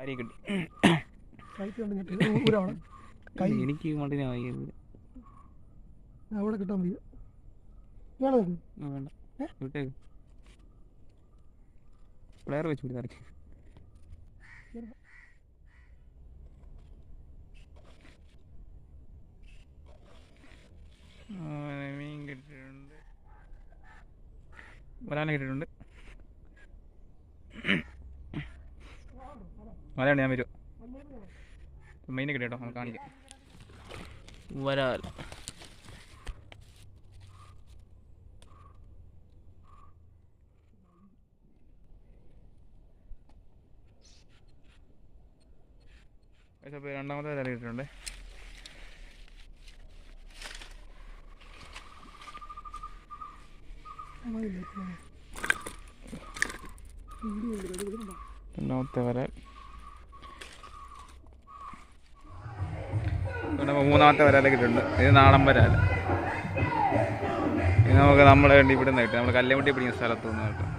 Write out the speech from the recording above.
കാര്യം കിട്ടി. എനിക്ക് മണ്ടിനെ അവിടെ കിട്ടാൻ വയ്യ. വേണ്ട വിട്ടേക്ക്. പ്ലെയർ വെച്ച് പിടി നിറക്കി. മീൻ കിട്ടിയിട്ടുണ്ട്, വരാനെ കിട്ടിയിട്ടുണ്ട്. വരാണ്ട് ഞാൻ വരും. മീനെ കിട്ടി കേട്ടോ, നമുക്ക് കാണിക്കാം. വരാൽ രണ്ടാമത്തെ വരാൽ കിട്ടിയിട്ടുണ്ട്. രണ്ടാമത്തെ വരാൽ. മൂന്നാമത്തെ വരാൽ കിട്ടുന്നുണ്ട്. ഇത് നാടൻ വരാൽ. ഇത് നമുക്ക് നമ്മളെ വേണ്ടി ഇവിടെ നിന്ന് കിട്ടും. നമ്മൾ കല്ലുമുട്ടി പിടിക്കുന്ന സ്ഥലത്ത് നിന്ന് കിട്ടും.